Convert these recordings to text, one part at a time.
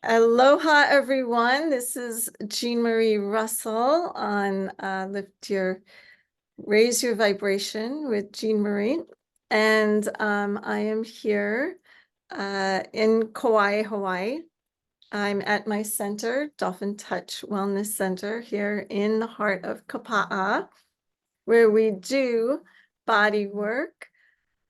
Aloha, everyone. This is Jeanne Marie Russell on Raise Your Vibration with Jeanne Marie. And I am here in Kauai, Hawaii. I'm at my center, Dolphin Touch Wellness Center, here in the heart of Kapa'a, where we do body work,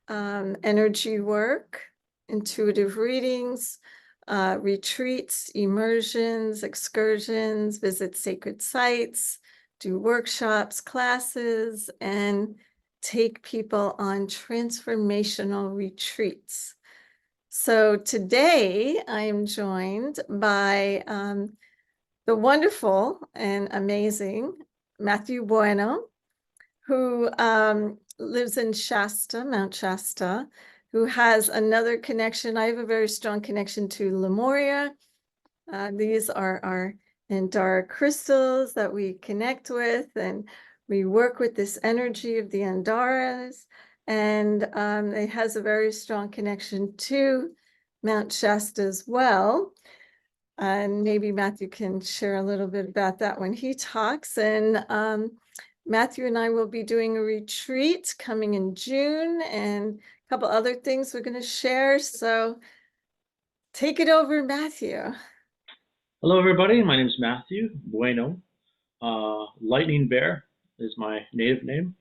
energy work, intuitive readings, retreats, immersions, excursions, visit sacred sites, do workshops, classes, and take people on transformational retreats. So today I am joined by the wonderful and amazing Mathew Bueno, who lives in Shasta, Mount Shasta, who has another connection. I have a very strong connection to Lemuria. These are our Andara crystals that we connect with, and we work with this energy of the Andaras. And it has a very strong connection to Mount Shasta as well. And maybe Mathew can share a little bit about that when he talks. And Mathew and I will be doing a retreat coming in June and a couple other things we're going to share. So take it over, Mathew. Hello, everybody. My name is Mathew Bueno. Lightning Bear is my native name.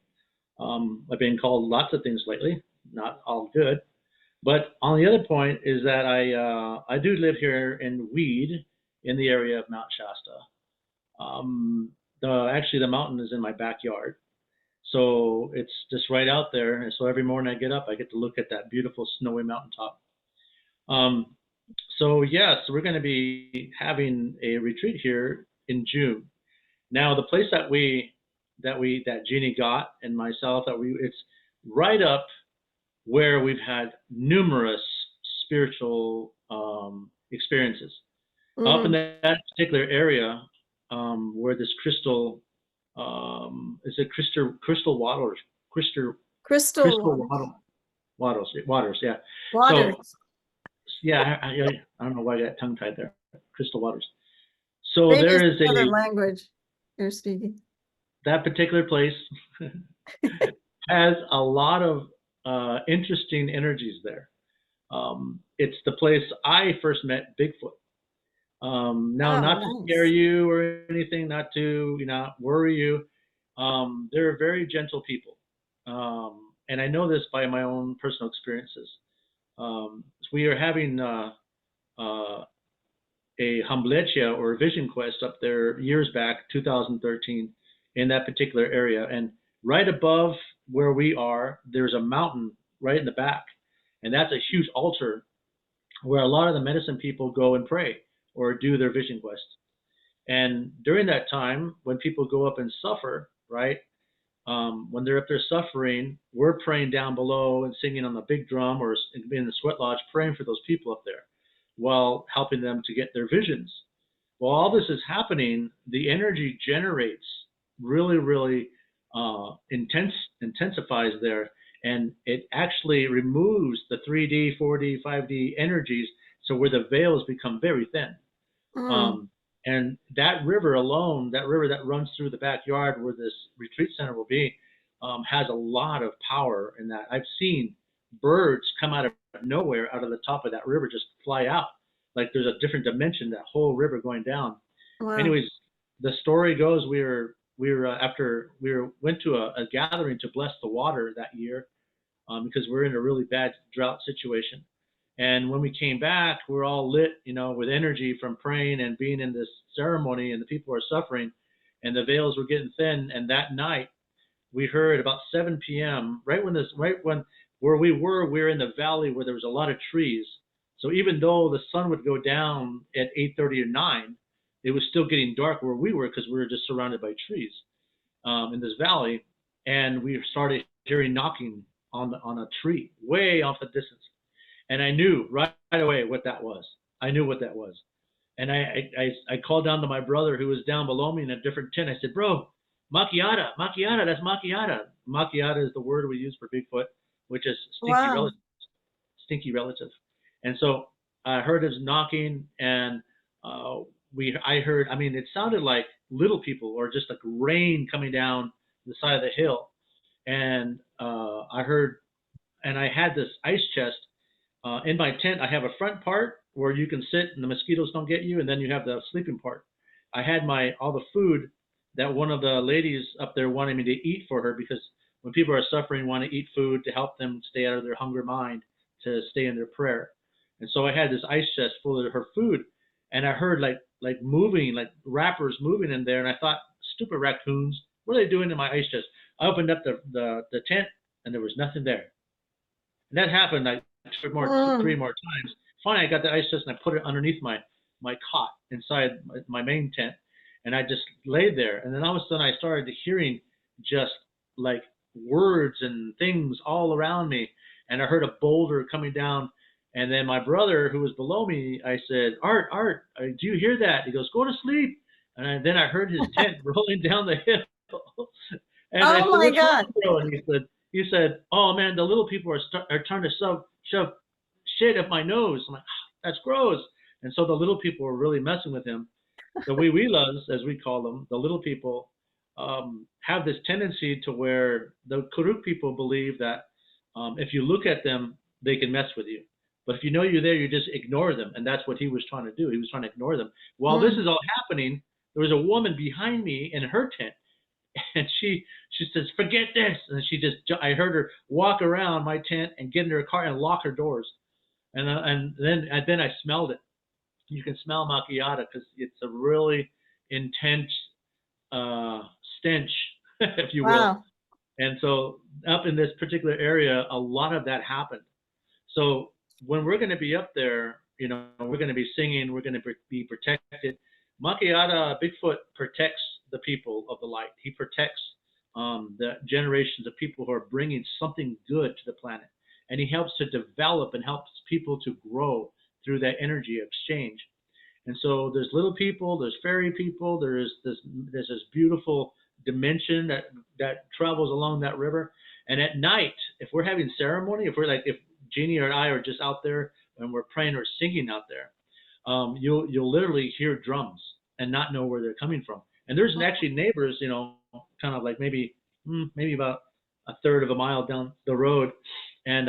I've been called lots of things lately, not all good. But on the other point is that I do live here in Weed in the area of Mount Shasta. Actually, the mountain is in my backyard. So it's just right out there. And so every morning I get up, I get to look at that beautiful snowy mountaintop. Um, so yes, we're going to be having a retreat here in June. Now, the place that Jeannie got and myself it's right up where we've had numerous spiritual experiences. Up in that particular area where this crystal is it crystal waters crystal waters, yeah. So Waters. yeah, I don't know why I got tongue tied there. Crystal waters. So Maybe there it's is another language you're speaking. that particular place has a lot of interesting energies there. It's the place I first met Bigfoot. Now, not to scare Nice. you or anything, not to worry you. They're very gentle people, and I know this by my own personal experiences. We are having a Hamblecha or a vision quest up there years back, 2013, in that particular area. And right above where we are, there's a mountain right in the back. And that's a huge altar where a lot of the medicine people go and pray or do their vision quest. And during that time, when people go up and suffer, right, when they're up there suffering, we're praying down below and singing on the big drum or in the sweat lodge, praying for those people up there while helping them to get their visions. While all this is happening, the energy generates really, really intensifies there, and it actually removes the 3D, 4D, 5D energies, so where the veils become very thin. And that river alone, that river that runs through the backyard where this retreat center will be, has a lot of power in that. I've seen birds come out of nowhere, out of the top of that river, just fly out. Like there's a different dimension, that whole river going down. Wow. Anyways, the story goes we went to a gathering to bless the water that year because we're in a really bad drought situation. And when we came back, we're all lit, with energy from praying and being in this ceremony, and the people are suffering, and the veils were getting thin. And that night, we heard about 7 p.m. right when where we were in the valley where there was a lot of trees. So even though the sun would go down at 8:30 or 9, it was still getting dark where we were because we were just surrounded by trees in this valley, and we started hearing knocking on a tree way off the distance. And I knew right away what that was. I knew what that was. And I called down to my brother who was down below me in a different tent. I said, bro, macchiata, that's macchiata. Macchiata is the word we use for Bigfoot, which is stinky relative. Stinky relative. And so I heard his knocking, and uh, I heard, I mean, it sounded like little people or just like rain coming down the side of the hill. And I heard, and I had this ice chest in my tent. I have a front part where you can sit and the mosquitoes don't get you, and then you have the sleeping part. I had my all the food that one of the ladies up there wanted me to eat for her, because when people are suffering, want to eat food to help them stay out of their hunger mind, to stay in their prayer. And so I had this ice chest full of her food, and I heard like moving, like wrappers moving in there, and I thought, stupid raccoons, what are they doing in my ice chest? I opened up the tent, and there was nothing there. And that happened like three Mm. more times. Finally, I got the ice chest and I put it underneath my cot inside my main tent, and I just laid there. And then all of a sudden, I started hearing just like words and things all around me, and I heard a boulder coming down. And then my brother, who was below me, I said, Art, do you hear that? He goes, go to sleep. And then I heard his tent rolling down the hill. And I Oh said, my what's God. wrong, bro? And he said, oh man, the little people are trying to shove shit up my nose. I'm like, that's gross. And so the little people were really messing with him. The wee weelas, as we call them, the little people, have this tendency to where the Kuruk people believe that if you look at them, they can mess with you. But if you know you're there, you just ignore them. And that's what he was trying to do. He was trying to ignore them. While this Mm. is all happening, there was a woman behind me in her tent, and she says, "Forget this," and I heard her walk around my tent and get into her car and lock her doors, and then I smelled it. You can smell macchiata because it's a really intense uh, stench, if you will. Wow. And so up in this particular area, a lot of that happened. So when we're going to be up there, we're going to be singing, we're going to be protected. Macchiata, Bigfoot protects the people of the light. He protects the generations of people who are bringing something good to the planet. And he helps to develop and helps people to grow through that energy exchange. And so there's little people, there's fairy people, there's this beautiful dimension that travels along that river. And at night, if we're having ceremony, if Jeannie or I are just out there and we're praying or singing out there, you'll literally hear drums and not know where they're coming from. And there's actually neighbors, kind of like maybe about a third of a mile down the road, and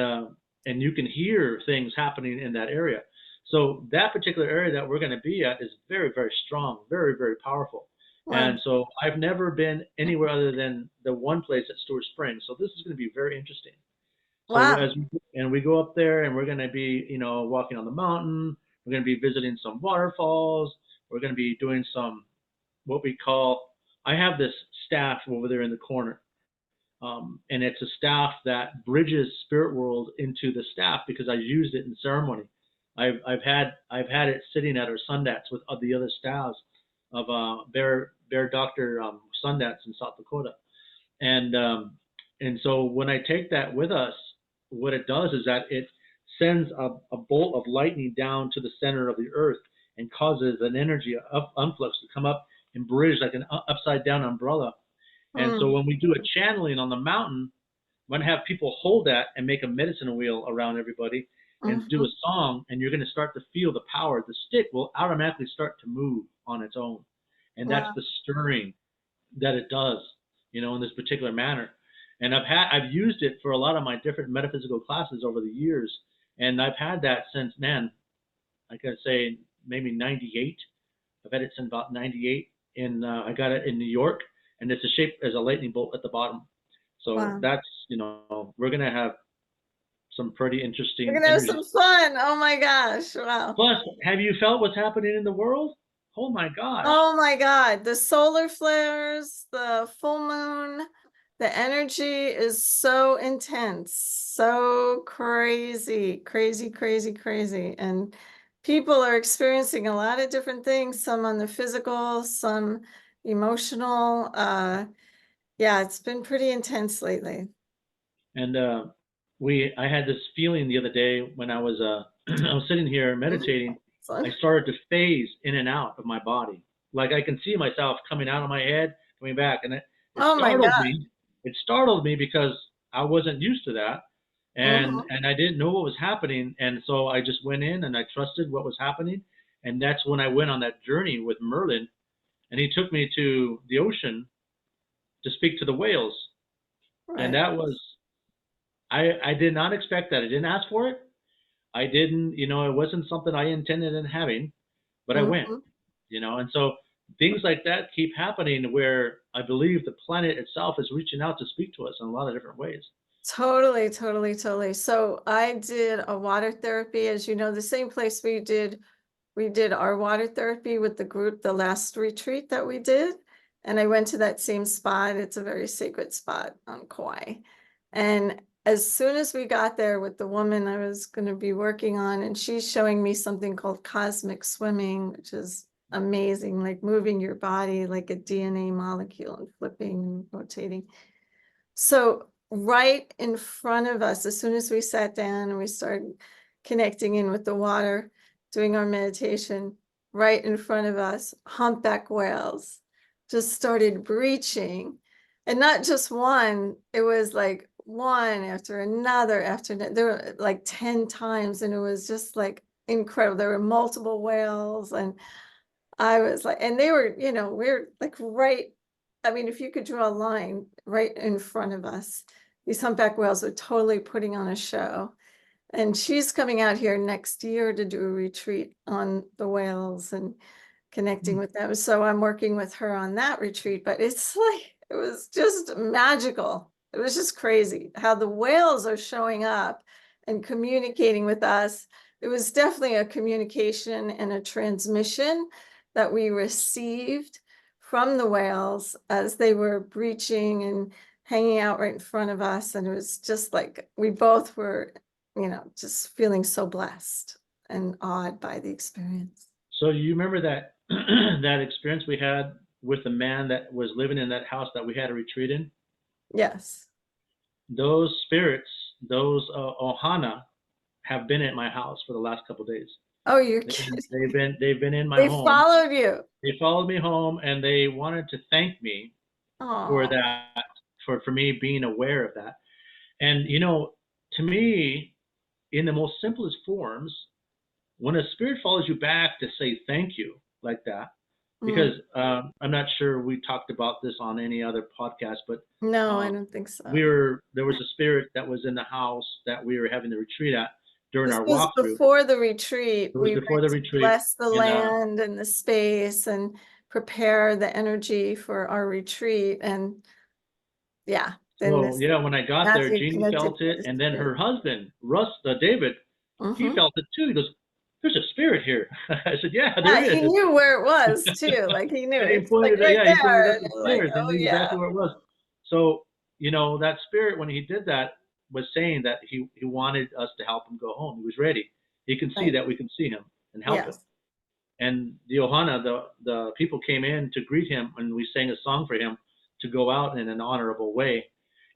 and you can hear things happening in that area. So that particular area that we're going to be at is very, very strong, very, very powerful. Wow. And so I've never been anywhere other than the one place at Stewart Springs. So this is going to be very interesting. So Wow. we go up there and we're going to be, walking on the mountain. We're going to be visiting some waterfalls. We're going to be doing some what we call. I have this staff over there in the corner, and it's a staff that bridges spirit world into the staff because I used it in ceremony. I've had it sitting at our Sundance with the other staffs of Bear Doctor Sundance in South Dakota, and so when I take that with us, what it does is that it sends a bolt of lightning down to the center of the earth and causes an energy of influx to come up and bridge like an upside down umbrella. And so Mm. when we do a channeling on the mountain, I'm going to have people hold that and make a medicine wheel around everybody and do Mhm. a song, and you're going to start to feel the power. The stick will automatically start to move on its own. And that's Wow. the stirring that it does, in this particular manner. And I've used it for a lot of my different metaphysical classes over the years. And I've had that since, man, I gotta say maybe 98. I've had it since about 98. I got it in New York, and it's a shape as a lightning bolt at the bottom. So Wow. that's, we're gonna have some pretty We're interesting gonna have energy. some fun. Oh my gosh. Wow. Plus, have you felt what's happening in the world? Oh my gosh. Oh my God. The solar flares, the full moon, the energy is so intense, so crazy, crazy, crazy, crazy. And people are experiencing a lot of different things, some on the physical, some emotional. Yeah, it's been pretty intense lately. And I had this feeling the other day when I was I was sitting here meditating. So- I started to phase in and out of my body. Like I can see myself coming out of my head, coming back, and it oh my startled God. me. It startled me because I wasn't used to that, and Mhm. I didn't know what was happening, and so I just went in and I trusted what was happening, And that's when I went on that journey with Merlin, and he took me to the ocean to speak to the whales. And Right. that was, I did not expect that. I didn't ask for it. I didn't, it wasn't something I intended in having, but I went, Hmm. and so things like that keep happening where I believe the planet itself is reaching out to speak to us in a lot of different ways. Totally, totally, totally. So I did a water therapy, as you know, the same place we did our water therapy with the group, the last retreat that we did. And I went to that same spot. It's a very sacred spot on Kauai. And as soon as we got there with the woman I was going to be working on, and she's showing me something called cosmic swimming, which is amazing, like moving your body like a DNA molecule and flipping and rotating. So right in front of us, as soon as we sat down and we started connecting in with the water, doing our meditation, right in front of us, humpback whales just started breaching. And not just one, it was like one after another after another. There were like 10 times, and it was just like incredible. There were multiple whales, and I was like, and they were, we're like right. I mean, if you could draw a line right in front of us, these humpback whales are totally putting on a show. And she's coming out here next year to do a retreat on the whales and connecting Hmm. with them. So I'm working with her on that retreat, but it's like, it was just magical. It was just crazy how the whales are showing up and communicating with us. It was definitely a communication and a transmission that we received from the whales as they were breaching and hanging out right in front of us. And it was just like we both were, just feeling so blessed and awed by the experience. So you remember that that experience we had with the man that was living in that house that we had a retreat in? Yes. Those spirits, those ohana, have been at my house for the last couple of days. Oh, you're They've kidding. been, they've been they've been in my They home. followed you. They followed me home and they wanted to thank me for Oh, that, for me being aware of that. And to me, in the most simplest forms, when a spirit follows you back to say thank you like that, mm. because I'm not sure we talked about this on any other podcast, but No, I um, don't think so. there was a spirit that was in the house that we were having the retreat at during This our was walkthrough. before the retreat. It was We before went the to retreat, bless the and land and the space and prepare the energy for our retreat. And yeah, then so this yeah, when I got there, Matthew Jeannie connected felt to it, the and then spirit. her husband, David, he Hmm. felt it too. He goes, "There's a spirit here." I said, "Yeah, there Yeah, he is." knew where it was too. Like he knew And he it's like pointed, right yeah, he pointed there. up And the like, stairs and oh knew yeah. exactly where it was. So, that spirit, when he did that, was saying that he wanted us to help him go home. He was ready. He can see Right. that we can see him and help him. Yes. And the Ohana, the people came in to greet him, and we sang a song for him to go out in an honorable way.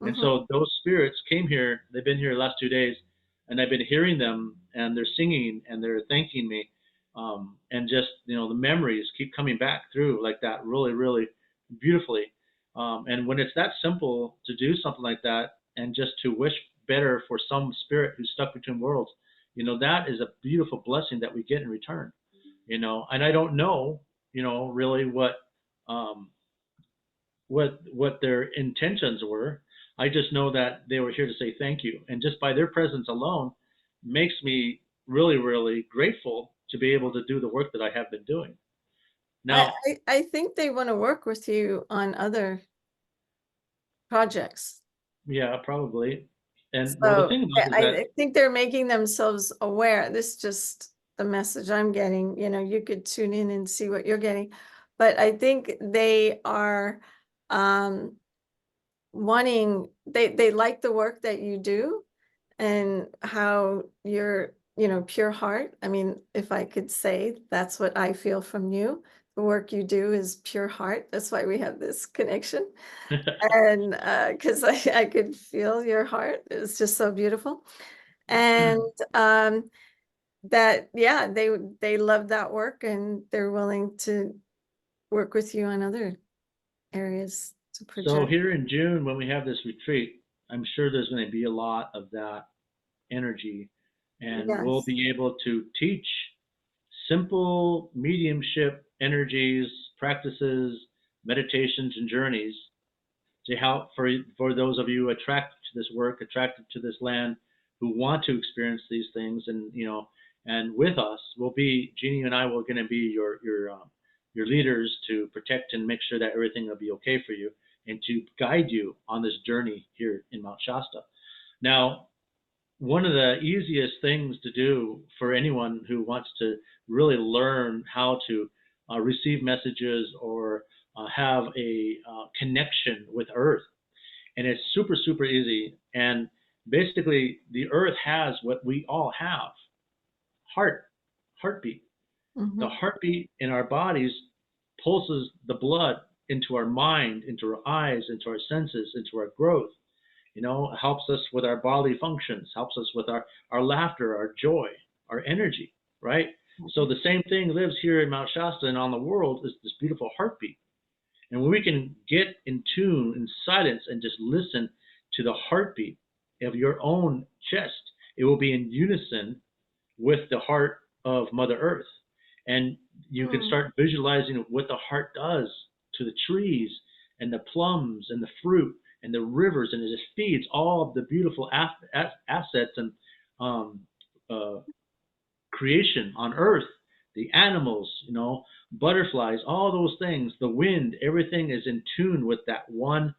And Hmm. so those spirits came here. They've been here the last 2 days, and I've been hearing them, and they're singing and they're thanking me, and just the memories keep coming back through like that, really, really beautifully. And when it's that simple to do something like that, and just to wish better for some spirit who's stuck between worlds, that is a beautiful blessing that we get in return. And I don't know, really um, what their intentions were. I just know that they were here to say thank you, and just by their presence alone makes me really, really grateful to be able to do the work that I have been doing. I, Now, I think they want to work with you on other projects. yeah, probably. And well, the So thing about it is I that think they're making themselves aware. This is just the message I'm getting. You could tune in and see what you're getting. But I think they are um, they like the work that you do and how you're, pure heart. I mean, if I could say that's what I feel from you, the work you do is pure heart. That's why we have this connection. And because I could feel your heart. It's just so beautiful. And that, yeah, they love that work and they're willing to work with you on other areas to so project. here in June when we have this retreat, I'm sure there's going to be a lot of that energy, and we'll Yes. be able to teach simple mediumship energies, practices, meditations, and journeys to help for those of you attracted to this work, attracted to this land, who want to experience these things, and and with us, will be Jeannie and I will going to be your leaders to protect and make sure that everything will be okay for you, and to guide you on this journey here in Mount Shasta. Now, one of the easiest things to do for anyone who wants to really learn how to receive messages or have a connection with Earth, and it's super super easy. And basically, the Earth has what we all have: heart, heartbeat. The Mhm. heartbeat in our bodies pulses the blood into our mind, into our eyes, into our senses, into our growth. Helps us with our bodily functions, helps us with our laughter, our joy, our energy, right? So the same thing lives here in Mount Shasta and on the world, is this beautiful heartbeat. And when we can get in tune, in silence, and just listen to the heartbeat of your own chest, it will be in unison with the heart of Mother Earth. And you can Mm. start visualizing what the heart does to the trees and the plums and the fruit and the rivers, and it just feeds all of the beautiful assets and um, uh, creation on Earth, the animals, butterflies, all those things, the wind, everything is in tune with that one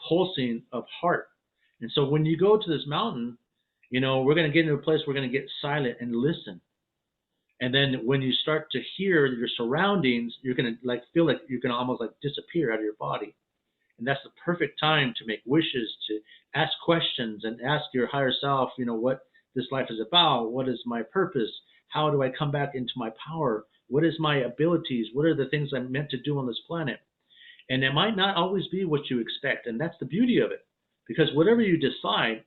pulsing of heart. And so when you go to this mountain, we're going to get into a place, we're going to get silent and listen. And then when you start to hear your surroundings, you're going to feel like you're going to almost disappear out of your body. And that's the perfect time to make wishes, to ask questions and ask your higher self, what this life is about. What is my purpose? How do I come back into my power? What is my abilities? What are the things I'm meant to do on this planet? And it might not always be what you expect. And that's the beauty of it, because whatever you decide,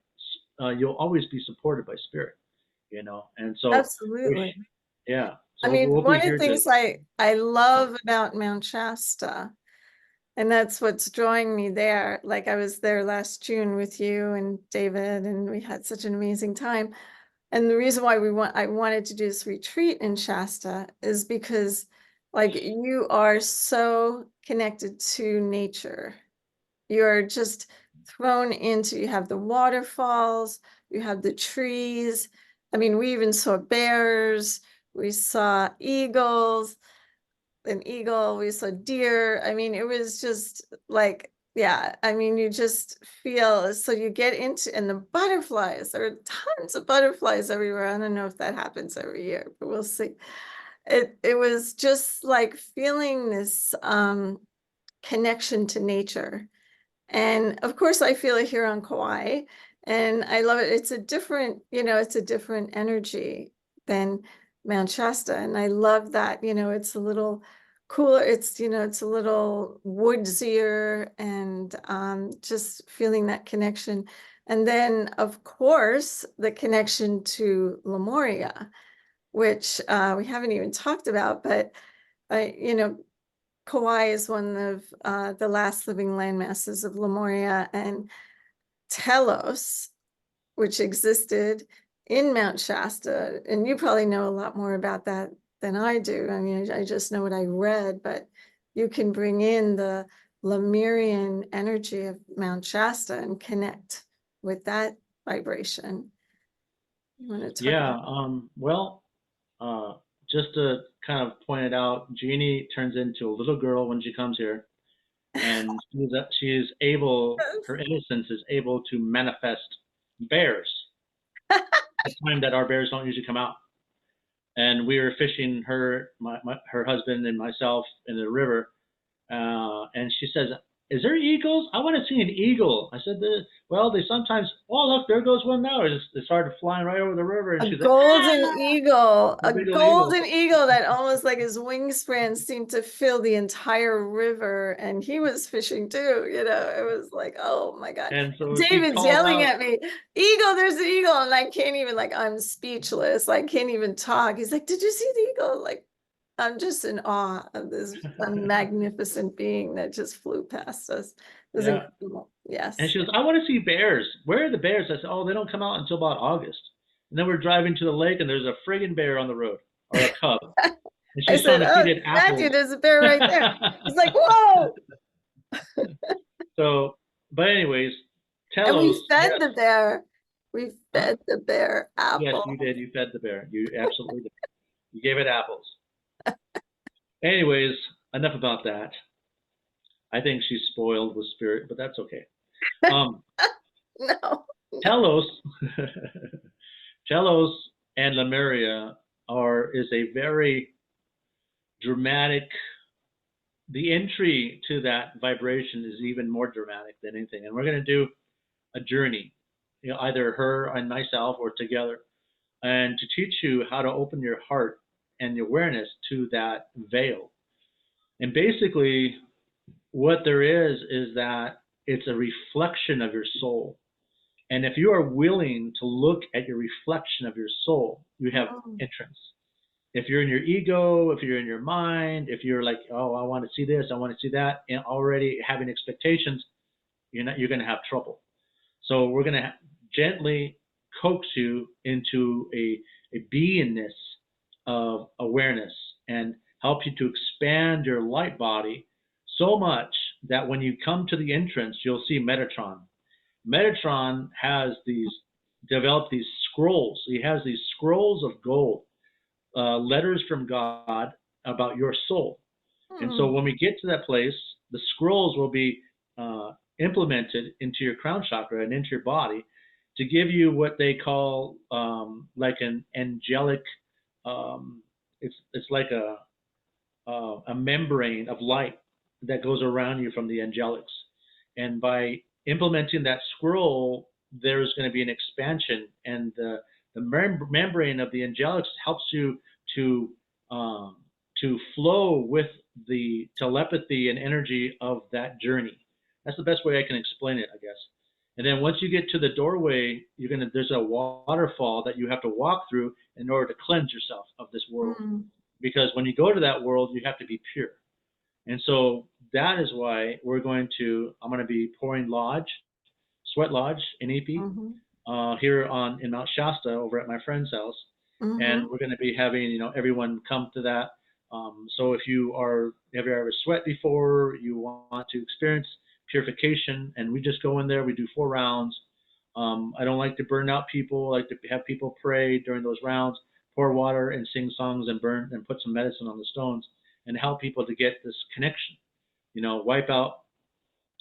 you'll always be supported by spirit. And so, Absolutely. yeah. I So mean, we'll be one of the here to, things I love about Mount Shasta, and that's what's drawing me there. Like I was there last June with you and David, and we had such an amazing time. And the reason why I wanted to do this retreat in Shasta is because like you are so connected to nature. You're just thrown into, you have the waterfalls, you have the trees. I mean, we even saw bears, we saw eagles, an eagle, we saw deer. I mean, it was just like, yeah, I mean, you just feel, so you get into, and the butterflies, there are tons of butterflies everywhere. I don't know if that happens every year, but we'll see. It was just like feeling this connection to nature. And of course, I feel it here on Kauai, and I love it. It's a different, it's a different energy than Mount Shasta. And I love that, it's a little cooler. It's a little woodsier, and just feeling that connection. And then, of course, the connection to Lemuria, which we haven't even talked about, but Kauai is one of the last living landmasses of Lemuria, and Telos, which existed in Mount Shasta. And you probably know a lot more about that than I do. I mean, I just know what I read, but you can bring in the Lemurian energy of Mount Shasta and connect with that vibration. You want to talk yeah. about? Well, uh, just to kind of point it out, Jeannie turns into a little girl when she comes here, and she is able, her innocence is able to manifest bears at a time that our bears don't usually come out. And we were fishing, her husband and myself, in the river, and she says, "Is there eagles? I want to see an eagle." I said, "Well, they sometimes. Oh, look, there goes one now. It started flying right over the river." And A she's like, golden "Ah, eagle, a a big old eagle." golden eagle that almost like his wingspan seemed to fill the entire river. And he was fishing too, it was like, oh my God. And so she David's called yelling out, at me, Eagle, there's an eagle. And I can't even, like, I'm speechless. I can't even talk. He's like, did you see the eagle? Like, I'm just in awe of this magnificent being that just flew past us. It was "Yeah." incredible. And Yes. she goes, "I want to see bears. Where are the bears?" I said, "Oh, they don't come out until about August." And then we're driving to the lake, and there's a friggin' bear on the road, or a cub. And I she's trying said, to oh, feed it Matthew, apples. there's a bear right there. He's like, whoa. So, but anyways, And we Telos, fed yes, the bear. We huh? fed the bear Yes, apple. you did. You fed the bear. You absolutely did. You gave it apples. Anyways, enough about that. I think she's spoiled with spirit, but that's okay. Um, No. Telos, Telos and Lemuria is a very dramatic. The entry to that vibration is even more dramatic than anything, and we're going to do a journey, either her and myself or together, and to teach you how to open your heart and your awareness to that veil. And basically, what there is that it's a reflection of your soul. And if you are willing to look at your reflection of your soul, you have Oh. entrance. If you're in your ego, if you're in your mind, if you're like, oh, I want to see this, I want to see that, and already having expectations, you're going to have trouble. So we're going to gently coax you into a beingness of awareness and help you to expand your light body so much that when you come to the entrance, you'll see Metatron. Metatron has developed these scrolls. He has these scrolls of gold, letters from God about your soul. And so Hmm. when we get to that place, the scrolls will be implemented into your crown chakra and into your body to give you what they call like an angelic. Um, it's like a membrane of light that goes around you from the angelics, and by implementing that scroll, there's going to be an expansion, and the membrane of the angelics helps you to um, to flow with the telepathy and energy of that journey. That's the best way I can explain it, I guess. And then once you get to the doorway, there's a waterfall that you have to walk through in order to cleanse yourself of this world. Hmm. Because when you go to that world, you have to be pure. And so that is why I'm going to be pouring lodge, sweat lodge in EP, Hmm. here in Mount Shasta over at my friend's house. And Hmm. we're going to be having, everyone come to that. So if have you ever sweat before, you want to experience purification, and we just go in there, we do 4 rounds. I don't like to burn out people. I like to have people pray during those rounds, pour water and sing songs and burn and put some medicine on the stones and help people to get this connection. Wipe out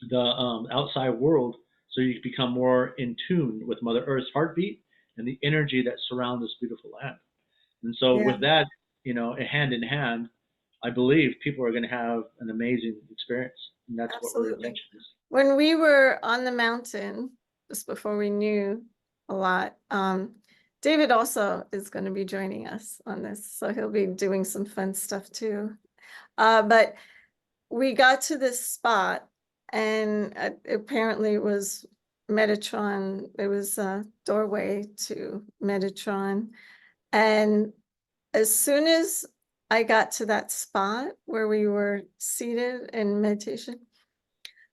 the outside world so you become more in tune with Mother Earth's heartbeat and the energy that surrounds this beautiful land. And so Yeah, with that, hand in hand, I believe people are going to have an amazing experience, and that's what our absolutely. intention is. When we were on the mountain, just before we knew a lot, David also is going to be joining us on this. So he'll be doing some fun stuff too. But we got to this spot, and apparently it was Metatron. It was a doorway to Metatron. And as soon as I got to that spot where we were seated in meditation,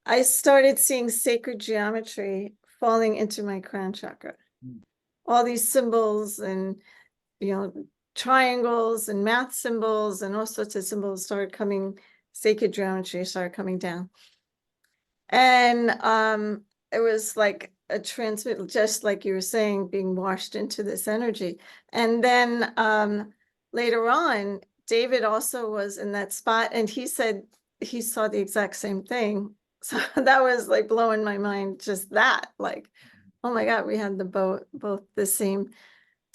I started seeing sacred geometry falling into my crown chakra. Mm. All these symbols and, you know, triangles and math symbols and all sorts of symbols started coming, sacred geometry started coming down. And it was like a transmit, just like you were saying, being washed into this energy. And then later on, David also was in that spot, and he said he saw the exact same thing. So that was like blowing my mind, just that, like, oh my God, we had the both the same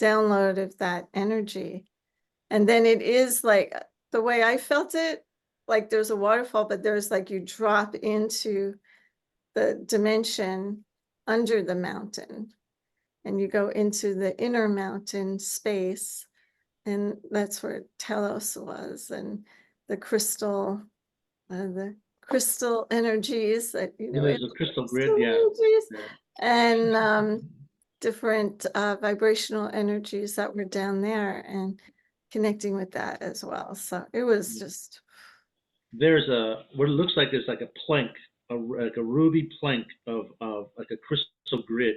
download of that energy. And then it is like the way I felt it, like there's a waterfall, but there's like you drop into the dimension under the mountain, and you go into the inner mountain space, and that's where Telos was, and the crystal energies that, There's a crystal grid, crystal yeah. energies, Yeah. and different vibrational energies that were down there, and connecting with that as well. So it was just, There's what it looks like is like a plank, like a ruby plank of like a crystal grid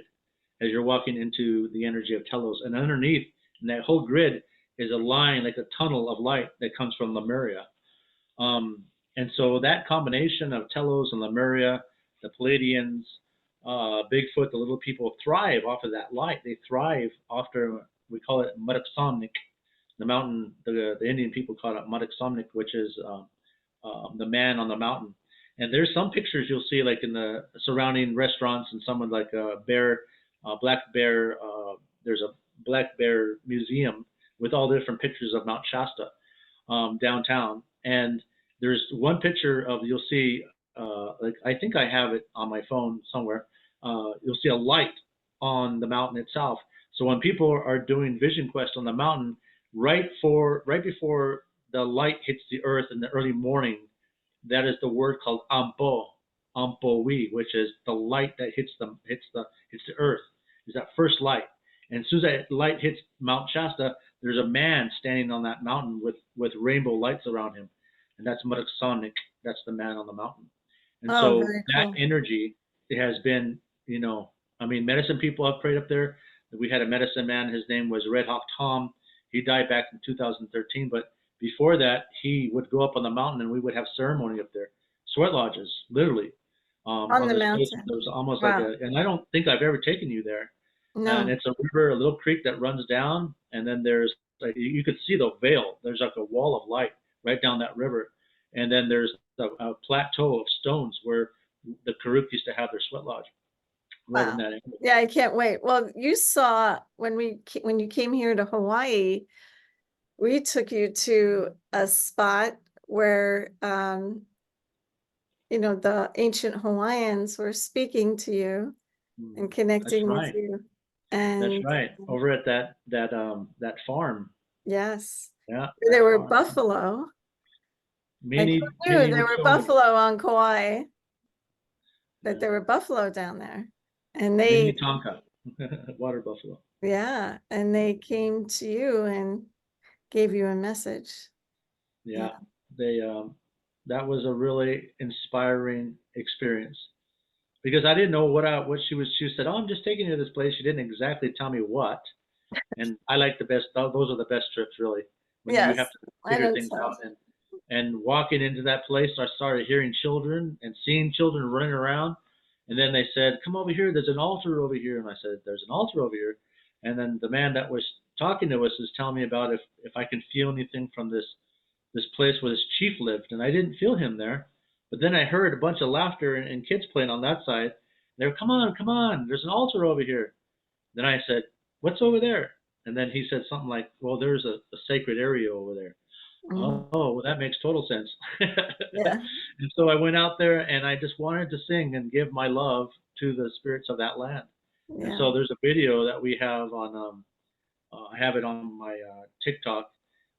as you're walking into the energy of Telos. And underneath in that whole grid is a line, like a tunnel of light that comes from Lemuria. And so that combination of Telos and Lemuria, the Palladians, Bigfoot, the little people thrive off of that light. They thrive after, we call it Madaksomnik. The mountain, the Indian people call it Madaksomnik, which is the man on the mountain. And there's some pictures you'll see like in the surrounding restaurants, and someone like a bear, black bear. There's a black bear museum with all the different pictures of Mount Shasta downtown. And there's one picture of, you'll see, like I think I have it on my phone somewhere. You'll see a light on the mountain itself. So when people are doing vision quest on the mountain, right before the light hits the earth in the early morning, that is the word called Ampowi, which is the light that hits the earth. Is that first light. And as soon as that light hits Mount Shasta, there's a man standing on that mountain with rainbow lights around him. And that's Madaksomnik. That's the man on the mountain. And Oh, so very that cool. energy, it has been, I mean, medicine people have prayed up there. We had a medicine man. His name was Red Hawk Tom. He died back in 2013. But before that, he would go up on the mountain and we would have ceremony up there. Sweat lodges, literally. On On the this place, mountain. there was almost like Wow. and I don't think I've ever taken you there. And No. it's a river, a little creek that runs down. And then there's like, you could see the veil. There's like a wall of light right down that river. And then there's a plateau of stones where the Karuk used to have their sweat lodge right in Wow. that area. Yeah, I can't wait. Well, you saw when when you came here to Hawaii, we took you to a spot where the ancient Hawaiians were speaking to you and That's connecting with right. you. That's And right. Over at that farm. yes, Yeah, there that were farm. buffalo. Like Many, who knew many there would were show me. buffalo on Kauai, that Yeah. there were buffalo down there. And Mini they, Tonka, water buffalo. yeah, and they came to you and gave you a message. Yeah, Yeah. they that was a really inspiring experience because I didn't know what she was. She said, "Oh, I'm just taking you to this place." She didn't exactly tell me what, and I like the best. Those are the best trips, really, when you have Yes, to I figure don't things tell. out. And walking into that place, I started hearing children and seeing children running around. And then they said, "Come over here. There's an altar over here." And I said, "There's an altar over here." And then the man that was talking to us is telling me about if I can feel anything from this place where this chief lived, and I didn't feel him there. But then I heard a bunch of laughter and kids playing on that side. They were, "Come on, come on, there's an altar over here." Then I said, "What's over there?" And then he said something like, "Well, there's a sacred area over there." Mm, Oh, well, that makes total sense. yeah, And so I went out there and I just wanted to sing and give my love to the spirits of that land. And yeah, so there's a video that we have on, I have it on my TikTok,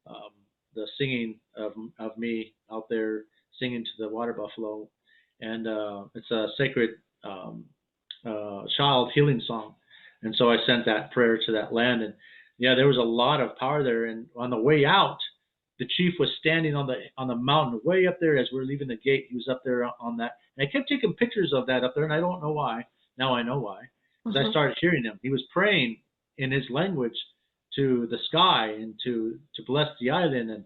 um, the singing of me out there singing to the water buffalo. And it's a sacred child healing song. And so I sent that prayer to that land. And yeah, there was a lot of power there. And on the way out, the chief was standing on the mountain way up there as we were leaving the gate. He was up there on that. And I kept taking pictures of that up there, and I don't know why. Now I know why. Because I mhm, started hearing him. He was praying in his language to the sky and to bless the island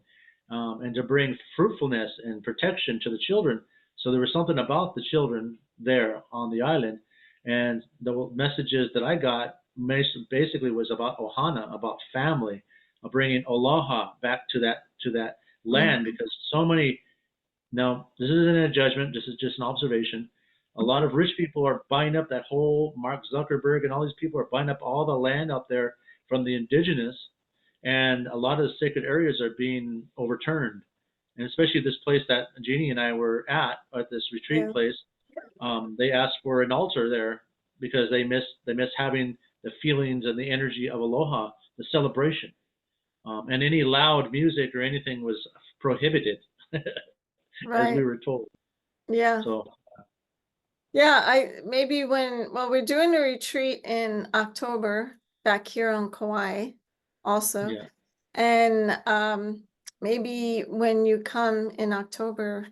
and to bring fruitfulness and protection to the children. So there was something about the children there on the island, and the messages that I got basically was about ohana, about family, bringing aloha back to that land mhm. because so many. Now this isn't a judgment. This is just an observation. A lot of rich people are buying up that whole Mark Zuckerberg and all these people are buying up all the land out there from the indigenous, and a lot of the sacred areas are being overturned. And especially this place that Jeannie and I were at this retreat Yeah, place, they asked for an altar there because they miss having the feelings and the energy of aloha, the celebration, and any loud music or anything was prohibited, as we right. were told. Yeah. So Yeah, maybe well, we're doing a retreat in October back here on Kauai also. yeah, And maybe when you come in October,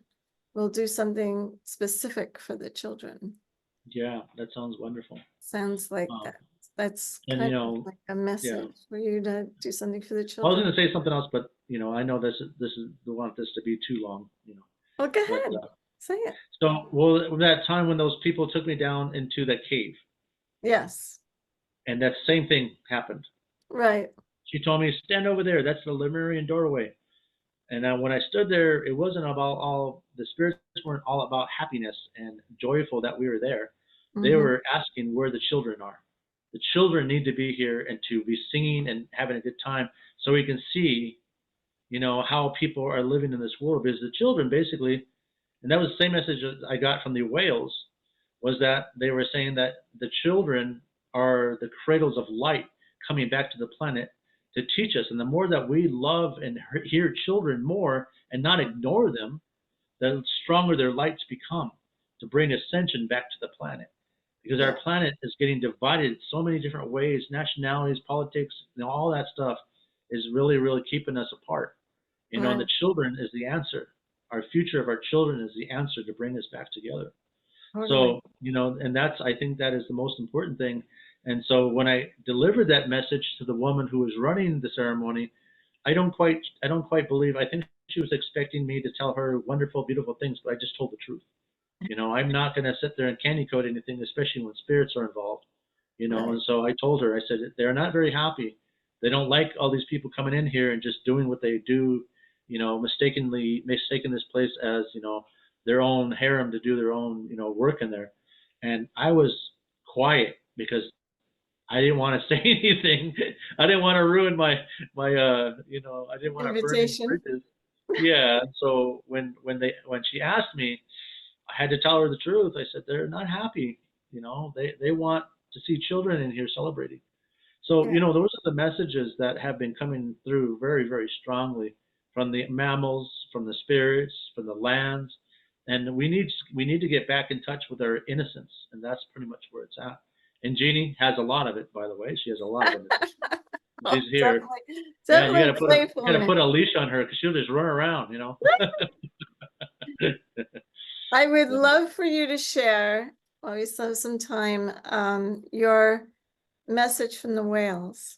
we'll do something specific for the children. yeah, that sounds wonderful. Sounds like Um, That's And, kind of like a yeah. message for you to do something for the I was children. going to say something else, but, I know don't want this to be too long. Well, go But, ahead, say it. so, well, that time when those people took me down into that cave, Yes, and that same thing happened. right. She told me, stand over there. That's the Lemurian doorway. And then when I stood there, it wasn't about all the spirits weren't all about happiness and joyful that we were there. They Mm-hmm. were asking where the children are. The children need to be here and to be singing and having a good time so we can see, how people are living in this world. Because the children basically, and that was the same message that I got from the whales, was that they were saying that the children are the cradles of light coming back to the planet to teach us. And the more that we love and hear children more and not ignore them, the stronger their lights become to bring ascension back to the planet. Because our Yeah, planet is getting divided so many different ways, nationalities, politics, all that stuff is really, really keeping us apart. And right. the children is the answer. Our future of our children is the answer to bring us back together. Totally. So, and I think that is the most important thing. And so when I delivered that message to the woman who was running the ceremony, I don't quite believe, I think she was expecting me to tell her wonderful, beautiful things, but I just told the truth. I'm not going to sit there and candy coat anything, especially when spirits are involved. Right. And so I told her, I said, they're not very happy. They don't like all these people coming in here and just doing what they do, mistaking this place as, their own harem to do their own, work in there. And I was quiet because I didn't want to say anything. I didn't want to ruin I didn't want to burn any Invitation. bridges. Yeah. So when she asked me, I had to tell her the truth. I said they're not happy. They want to see children in here celebrating. So, Yeah. those are the messages that have been coming through very, very strongly from the mammals, from the spirits, from the lands, and we need to get back in touch with our innocence, and that's pretty much where it's at. And Jeannie has a lot of it, by the way. She has a lot of innocence. Oh, She's here. definitely, Yeah, you definitely got to playfulness. put a leash on her because she'll just run around. I would Yeah. love for you to share, while we still have some time, your message from the whales.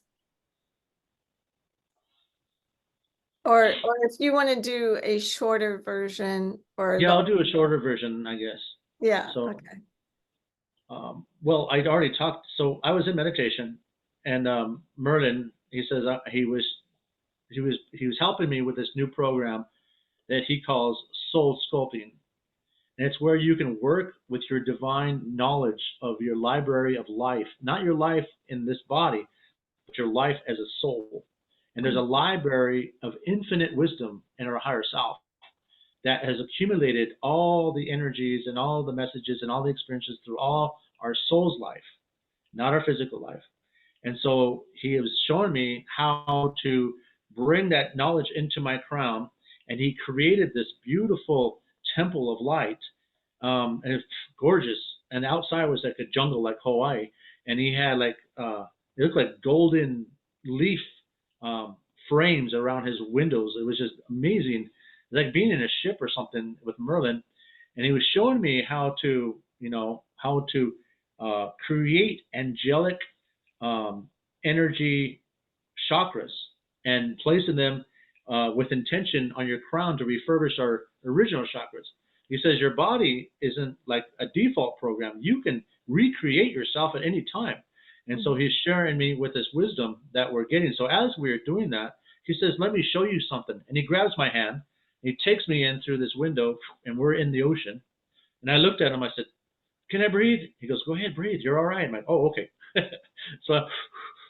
Or if you want to do a shorter version or Yeah, the, I'll do a shorter version, I guess. yeah, So, okay. well, I'd already talked. So I was in meditation, and Merlin, he says he was helping me with this new program that he calls soul sculpting, and it's where you can work with your divine knowledge of your library of life, not your life in this body, but your life as a soul. And there's a library of infinite wisdom in our higher self that has accumulated all the energies and all the messages and all the experiences through all our soul's life, not our physical life. And so he was showing me how to bring that knowledge into my crown. And he created this beautiful temple of light. And it's gorgeous. And outside was like a jungle, like Hawaii. And he had it looked like golden leaf um, frames around his windows. It was just amazing. Like being in a ship or something with Merlin. And he was showing me how to create angelic energy chakras and placing them with intention on your crown to refurbish our original chakras. He says your body isn't like a default program. You can recreate yourself at any time. And so he's sharing me with this wisdom that we're getting. So as we're doing that, he says, let me show you something. And he grabs my hand. And he takes me in through this window, and we're in the ocean. And I looked at him. I said, can I breathe? He goes, go ahead, breathe. You're all right. I'm like, oh, okay. So,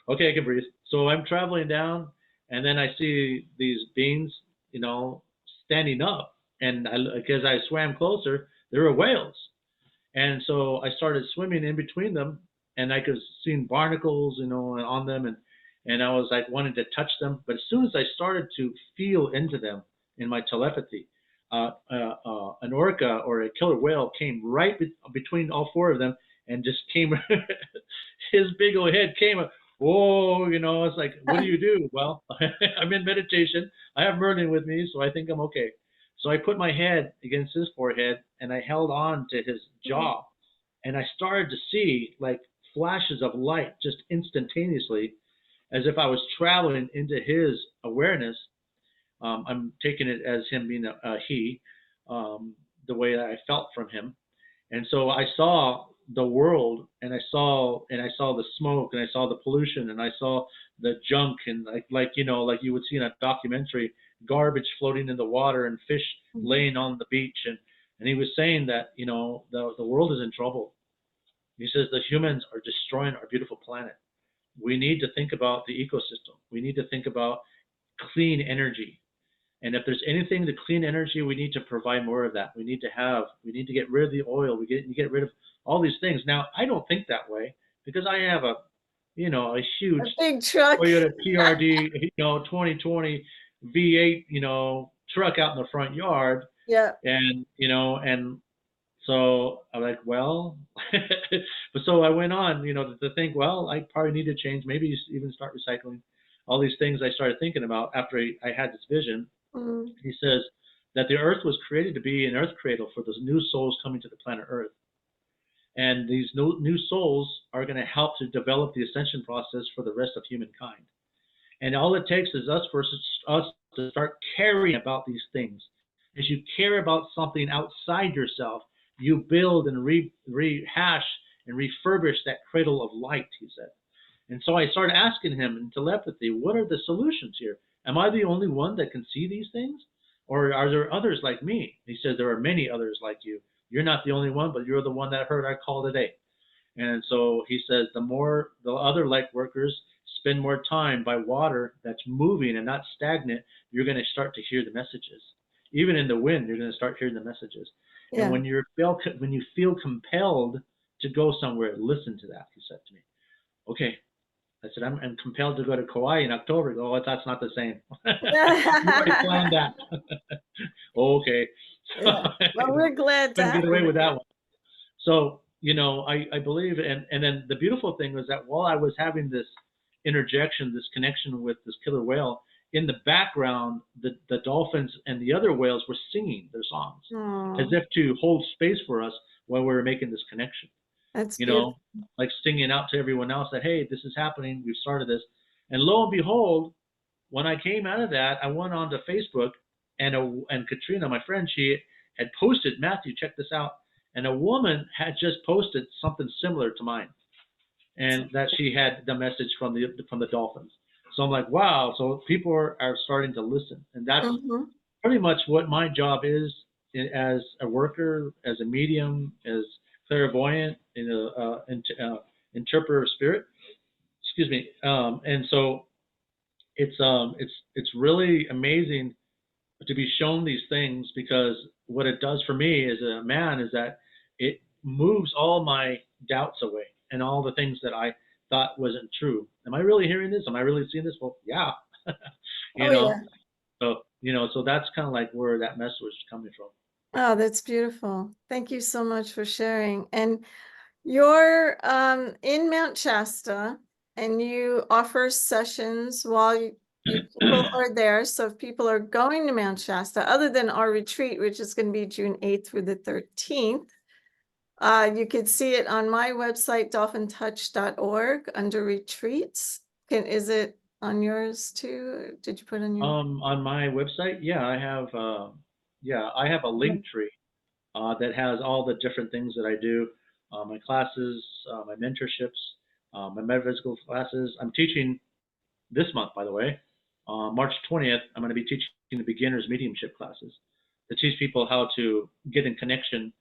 okay, I can breathe. So I'm traveling down, and then I see these beings, standing up. And as I swam closer, there were whales. And so I started swimming in between them, and I could see barnacles, on them, and I was like wanting to touch them. But as soon as I started to feel into them in my telepathy, an orca or a killer whale came right between all four of them and just came. His big old head came. Whoa, it's like, what do you do? Well, I'm in meditation. I have Merlin with me, so I think I'm okay. So I put my head against his forehead and I held on to his jaw, and I started to see like flashes of light just instantaneously, as if I was traveling into his awareness. I'm taking it as him being a he, the way that I felt from him. And so I saw the world, and I saw the smoke, and I saw the pollution, and I saw the junk, and like like you would see in a documentary, garbage floating in the water and fish Mhm. laying on the beach. And he was saying that the world is in trouble. He says the humans are destroying our beautiful planet. We need to think about the ecosystem. We need to think about clean energy. And if there's anything to clean energy, we need to provide more of that. We need to get rid of the oil. We get rid of all these things. Now, I don't think that way because I have a A huge big truck. Toyota TRD, 2020 V8, truck out in the front yard. Yeah. And so I'm like, well, but so I went on, to think, well, I probably need to change, maybe even start recycling. All these things I started thinking about after I had this vision. Mm. He says that the earth was created to be an earth cradle for those new souls coming to the planet Earth. And these new souls are going to help to develop the ascension process for the rest of humankind. And all it takes is us to start caring about these things. As you care about something outside yourself, you build and rehash and refurbish that cradle of light, he said. And so I started asking him in telepathy, what are the solutions here? Am I the only one that can see these things? Or are there others like me? He said, there are many others like you. You're not the only one, but you're the one that heard our call today. And so he says the more the other light workers spend more time by water that's moving and not stagnant, you're going to start to hear the messages. Even in the wind, you're going to start hearing the messages. And Yeah. when you feel compelled to go somewhere, listen to that. He said to me, "Okay." I said, I'm compelled to go to Kauai in October. Oh, that's not the same. You already planned that. Okay. So Yeah. Well, we're glad to couldn't get have away you with that here. one. So, I believe, and then the beautiful thing was that while I was having this interjection, this connection with this killer whale, in the background, the dolphins and the other whales were singing their songs as Oh, if to hold space for us while we were making this connection, that's you beautiful. know, like singing out to everyone else that, hey, this is happening. We've started this. And lo and behold, when I came out of that, I went on to Facebook, and Katrina, my friend, she had posted, Mathew, check this out. And a woman had just posted something similar to mine, and that she had the message from the dolphins. So I'm like, wow. So people are starting to listen, and that's Mm-hmm. pretty much what my job is as a worker, as a medium, as clairvoyant, interpreter of spirit. Excuse me. And so it's really amazing to be shown these things, because what it does for me as a man is that it moves all my doubts away and all the things that I thought wasn't true. Am I really hearing this? Am I really seeing this? Well, yeah. you Oh, know, yeah. so that's kind of like where that message was coming from. Oh, that's beautiful. Thank you so much for sharing. And you're in Mount Shasta and you offer sessions while you people are there. So if people are going to Mount Shasta, other than our retreat, which is going to be June 8th through the 13th, you could see it on my website, dolphintouch.org, under retreats. Is it on yours too? Did you put on your? On my website, yeah, I have a link tree that has all the different things that I do, my classes, my mentorships, my metaphysical classes. I'm teaching this month, by the way, March 20th. I'm going to be teaching the beginners mediumship classes to teach people how to get in connection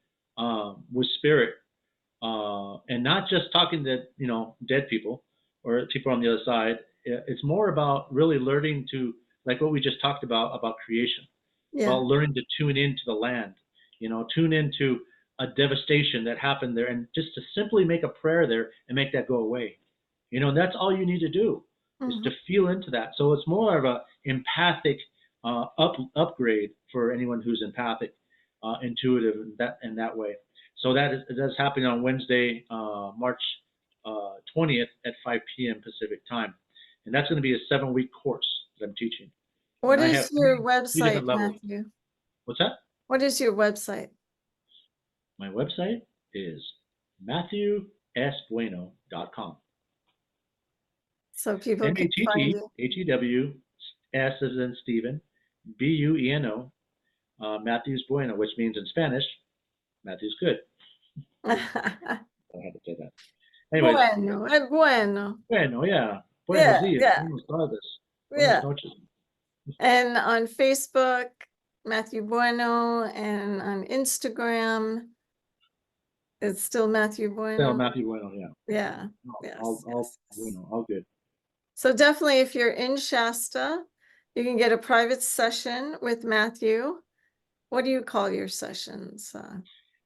with spirit, and not just talking to dead people or people on the other side. It's more about really learning to, like what we just talked about creation, Yeah. about learning to tune into the land, tune into a devastation that happened there, and just to simply make a prayer there and make that go away. And that's all you need to do is to Mhm. feel into that. So it's more of a empathic upgrade for anyone who's empathic, intuitive in that way. So that's happening on Wednesday, March 20th at 5 p.m. Pacific time, and that's going to be a 7-week course that I'm teaching, and What I have is your three website, different levels. Matthew? What's that? What is your website? My website is Mathew matthewsbueno.com. So people can find you. Mathew, S as in Stephen, Bueno, Matthew's Bueno, which means in Spanish, Matthew's good. I had to say that. Anyways, Bueno, bueno. bueno, yeah. Buenos Yeah, dias. yeah, Buenos tardes. Buenas yeah. noches. And on Facebook, Mathew Bueno, and on Instagram, it's still Mathew So Bueno. Matthew Bueno, yeah. Yeah, All, yes, yes. Bueno, all good. So definitely, if you're in Shasta, you can get a private session with Mathew. What do you call your sessions?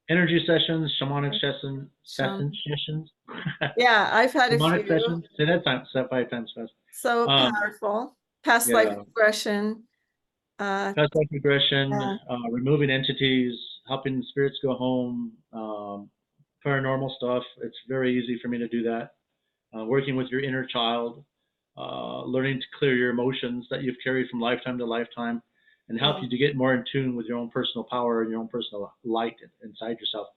Energy sessions, shamanic Shaman. sessions. Yeah, I've had a Shamanic few. sessions. Say that time, say 5 times fast. So Um, powerful. Past life yeah. regression. Uh, Past life regression, yeah, removing entities, helping spirits go home, paranormal stuff. It's very easy for me to do that. Working with your inner child, learning to clear your emotions that you've carried from lifetime to lifetime, and help yeah, you to get more in tune with your own personal power and your own personal light inside yourself.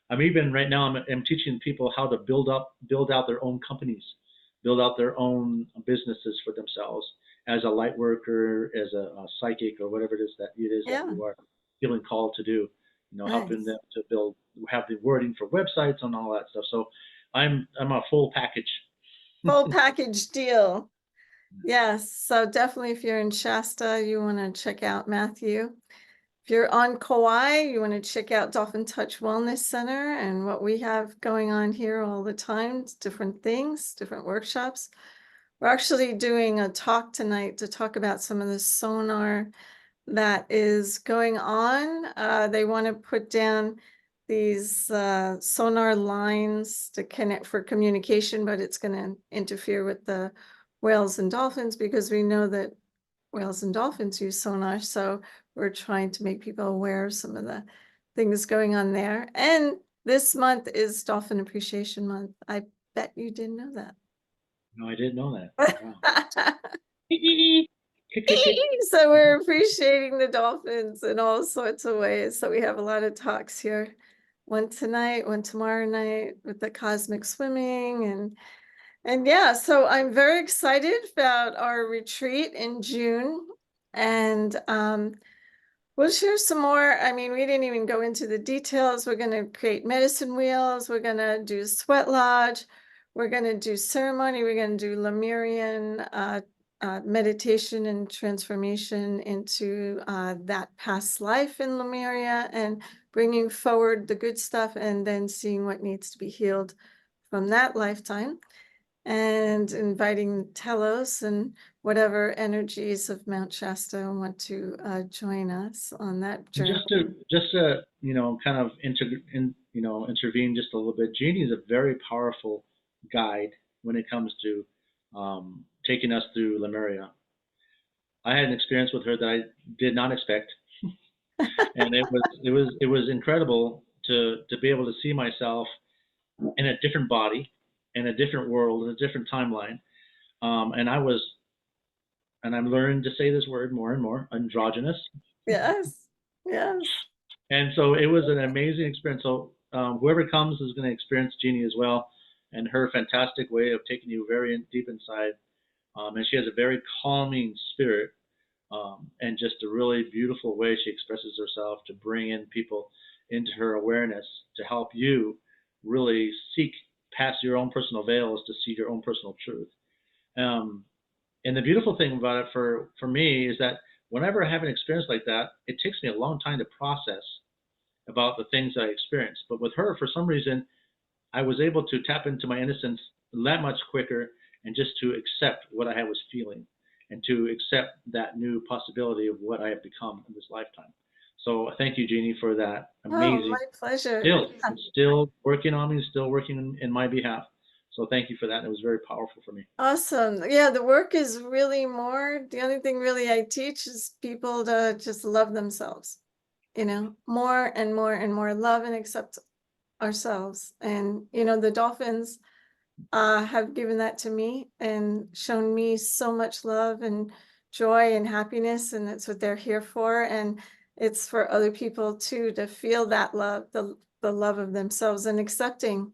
I'm even right now. I'm teaching people how to build out their own companies, build out their own businesses for themselves as a light worker, as a psychic, or whatever it is that yeah. you are feeling called to do. Helping Nice. them to have the wording for websites and all that stuff. So I'm a full package. Full package deal. Yes. So definitely, if you're in Shasta, you want to check out Mathew. If you're on Kauai, you want to check out Dolphin Touch Wellness Center and what we have going on here all the time. It's different things, different workshops. We're actually doing a talk tonight to talk about some of the sonar that is going on. They want to put down these sonar lines to connect for communication, but it's going to interfere with the whales and dolphins because we know that whales and dolphins use sonar. So we're trying to make people aware of some of the things going on there. And this month is Dolphin Appreciation Month. I bet you didn't know that. No, I didn't know that. Wow. So we're appreciating the dolphins in all sorts of ways. So we have a lot of talks here. One tonight, one tomorrow night with the cosmic swimming and yeah, so I'm very excited about our retreat in June. And we'll share some more. I mean, we didn't even go into the details. We're going to create medicine wheels. We're going to do sweat lodge. We're going to do ceremony. We're going to do Lemurian meditation and transformation into that past life in Lemuria and bringing forward the good stuff and then seeing what needs to be healed from that lifetime and inviting Telos and whatever energies of Mount Shasta want to join us on that journey. Just to kind of intervene just a little bit. Jeannie is a very powerful guide when it comes to taking us through Lemuria. I had an experience with her that I did not expect, and it was incredible to be able to see myself in a different body, in a different world, in a different timeline. And I'm learning to say this word more and more, androgynous. Yes, yes. And so it was an amazing experience. So whoever comes is going to experience Jeannie as well, and her fantastic way of taking you very deep inside. And she has a very calming spirit, and just a really beautiful way she expresses herself to bring in people into her awareness to help you really seek past your own personal veils to see your own personal truth. Um, and the beautiful thing about it for me is that whenever I have an experience like that, it takes me a long time to process about the things I experienced. But with her, for some reason, I was able to tap into my innocence that much quicker and just to accept what I was feeling and to accept that new possibility of what I have become in this lifetime. So thank you, Jeannie, for that Oh, amazing. my pleasure. It's still working on me, still working in my behalf. So thank you for that. It was very powerful for me. Awesome. Yeah, the work is really more. The only thing really I teach is people to just love themselves, more and more and more love and accept ourselves. And, the dolphins have given that to me and shown me so much love and joy and happiness. And that's what they're here for. And it's for other people too, to feel that love, the love of themselves and accepting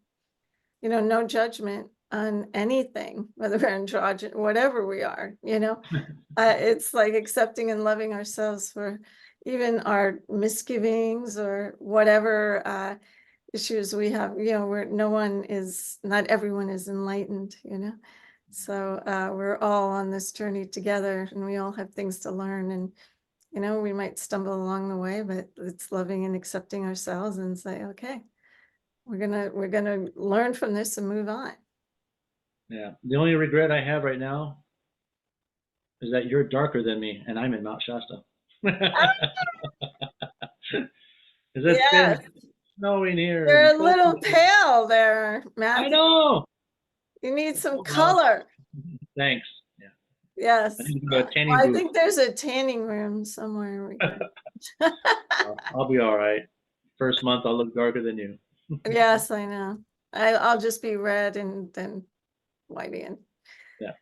no judgment on anything, whether we're androgynous, whatever we are, it's like accepting and loving ourselves for even our misgivings or whatever issues we have, where not everyone is enlightened. So we're all on this journey together, and we all have things to learn, and we might stumble along the way, but it's loving and accepting ourselves and say, okay, we're gonna learn from this and move on. Yeah. The only regret I have right now is that you're darker than me and I'm in Mount Shasta. Because it's been Yes, snowing here and you're a cold. little pale there, I Matthew. know. You need It's some so hot. color. Thanks. Yeah. I Yes. need to go to a tanning Well, I booth. think there's a tanning room somewhere we can. I'll be all right. First month, I'll look darker than you. Yes, I know. I'll just be red and then whitey. Yeah.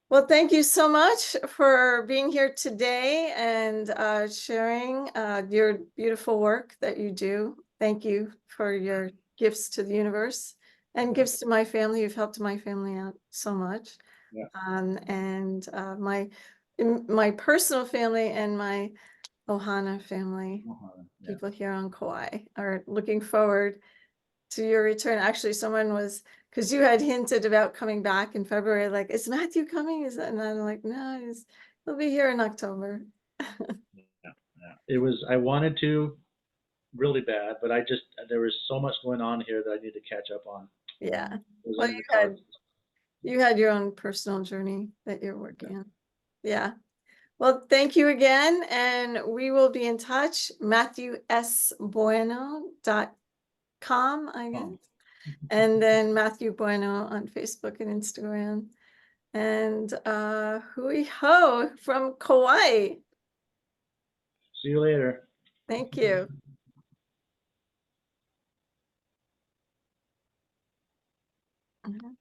Well, thank you so much for being here today and sharing your beautiful work that you do. Thank you for your gifts to the universe and gifts to my family. You've helped my family out so much. Yeah. And my personal family and my Ohana family, Yeah. people here on Kauai, are looking forward to your return. Actually, someone was, because you had hinted about coming back in February, like, is Mathew coming? And I'm like, no, he'll be here in October. Yeah. I wanted to really bad, but there was so much going on here that I need to catch up on. Yeah. It was Well, in the cards. you had your own personal journey that you're working on. Yeah. Well, thank you again. And we will be in touch. MathewSBueno.com, I guess. And then Mathew Bueno on Facebook and Instagram. And hui ho from Kauai. See you later. Thank you. Mhm.